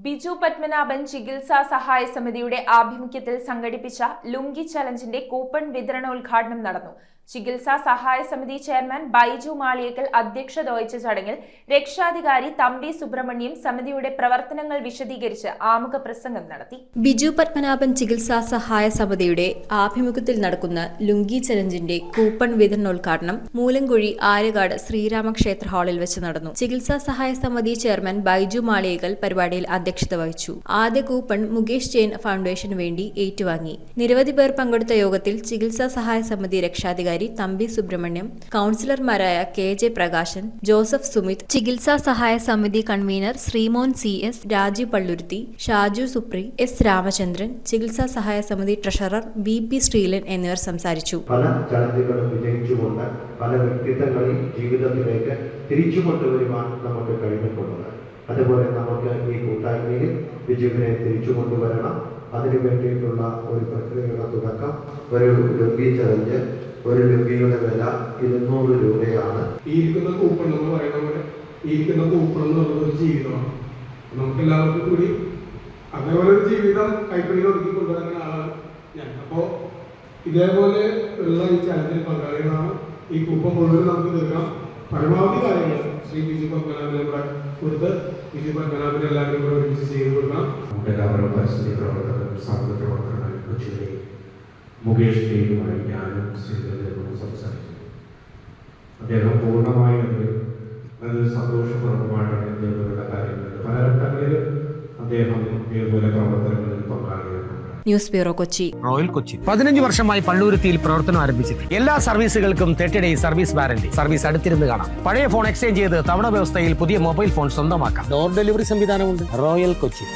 ബിജു പത്മനാഭൻ ചികിത്സാ സഹായ സമിതിയുടെ ആഭിമുഖ്യത്തിൽ സംഘടിപ്പിച്ച ലുങ്കി ചലഞ്ചിന്റെ കൂപ്പൺ വിതരണോദ്ഘാടനം നടന്നു. ചികിത്സാ സഹായ സമിതി ചെയർമാൻ ബൈജു മാളിയേക്കൽ അധ്യക്ഷത വഹിച്ച ചടങ്ങിൽ രക്ഷാധികാരി തമ്പി സുബ്രഹ്മണ്യം സമിതിയുടെ പ്രവർത്തനങ്ങൾ വിശദീകരിച്ച് ആമുഖ പ്രസംഗം നടത്തി. ബിജു പത്മനാഭൻ ചികിത്സാ സഹായ സമിതിയുടെ ആഭിമുഖ്യത്തിൽ നടക്കുന്ന ലുങ്കി ചലഞ്ചിന്റെ കൂപ്പൺ വിതരണോദ്ഘാടനം മൂലംകുഴി ആര്യകാട് ശ്രീരാമക്ഷേത്ര ഹാളിൽ വെച്ച് നടന്നു. ചികിത്സാ സഹായ സമിതി ചെയർമാൻ ബൈജു മാളിയേക്കൽ പരിപാടിയിൽ അധ്യക്ഷത വഹിച്ചു. ആദ്യ കൂപ്പൺ മുകേഷ് ജെയിൻ ഫൗണ്ടേഷന് വേണ്ടി ഏറ്റുവാങ്ങി. നിരവധി പേർ പങ്കെടുത്ത യോഗത്തിൽ ചികിത്സാ സഹായ സമിതി രക്ഷാധികാരി തമ്പി സുബ്രഹ്മണ്യം, കൌൺസിലർമാരായ KJ പ്രകാശൻ, ജോസഫ് സുമിത്, ചികിത്സാ സഹായ സമിതി convener Sreemon CS, Rajeev Palluruthy, Shaju Supri, S Ramachandran, ചികിത്സാ സഹായ സമിതി ട്രഷറർ VP ശ്രീലൻ എന്നിവർ സംസാരിച്ചു. പല ചലഞ്ചുകളും വിജയിച്ചുകൊണ്ട് പല വ്യക്തിത്വങ്ങളിൽ ജീവിതത്തിലേക്ക് തിരിച്ചു കൊണ്ടുവരുവാൻ നമുക്ക് കഴിഞ്ഞിട്ടുള്ളത്. അതുപോലെ നമുക്ക് ഈ കൂട്ടായ്മയിൽ ബിജുവിനെ തിരിച്ചു കൊണ്ടുവരണം. അതിനു വേണ്ടിയിട്ടുള്ള ഒരു പ്രക്രിയയുടെ തുടക്കം ഒരു ലുങ്കി ചലഞ്ച്. ഒരു ലുങ്കിയുടെ വില 200 രൂപയാണ്. ഈ ഇരിക്കുന്ന കൂപ്പൺ എന്ന് പറയുന്ന പോലെ ഈ ഇരിക്കുന്ന കൂപ്പൺ എന്നുള്ളത് ഒരു ജീവിതമാണ്. നമുക്ക് എല്ലാവർക്കും കൂടി അതേപോലെ ഒരു ജീവിതം കൈപ്പിടിയിൽ ഒതുക്കി കൊണ്ടുവരുന്ന ആളാണ് ഞാൻ. അപ്പോൾ ഇതേപോലെ ഉള്ള ഈ ചലഞ്ചിൽ പങ്കാളികളാണ്. ഈ കൂപ്പൺ മുഴുവൻ നമുക്ക് തീർക്കാം. പരമാവധി കാര്യങ്ങൾ ശ്രീ ബിജു പത്മനാഭനെ കൂടെ കൊടുത്ത് ബിജു പത്മനാഭനെ എല്ലാവരും കൂടെ ഒരുമിച്ച് ചെയ്ത് കൊടുക്കാം. നമ്മുടെ എല്ലാവരും പരിസ്ഥിതി പ്രവർത്തകരും സാമൂഹ്യ പ്രവർത്തകരും കൊച്ചിയിലെ മുകേഷ് ജെയിനുമായി ഞാനും ശ്രീധരനും സംസാരിച്ചു. അദ്ദേഹം പൂർണ്ണമായി നല്ലൊരു സന്തോഷപൂർവ്വമായിട്ടാണ് ഇതേപോലുള്ള കാര്യങ്ങൾ പല ഘട്ടങ്ങളിൽ അദ്ദേഹം ഇതേപോലെ പ്രവർത്തനങ്ങളിൽ പങ്കാളികളുണ്ട്. News bureau, Kochi. Royal Kochi 15 വർഷമായി പള്ളുരുത്തിയിൽ പ്രവർത്തനം ആരംഭിച്ചിട്ട് എല്ലാ സർവീസുകൾക്കും 30 days സർവീസ് വാറന്റി. സർവീസ് അടുത്തിരുന്ന് കാണാം. പഴയ ഫോൺ എക്സ്ചേഞ്ച് ചെയ്ത് തവണ വ്യവസ്ഥയിൽ പുതിയ മൊബൈൽ ഫോൺ സ്വന്തമാക്കാം. ഡോർ ഡെലിവറി സംവിധാനമുണ്ട്. റോയൽ കൊച്ചി.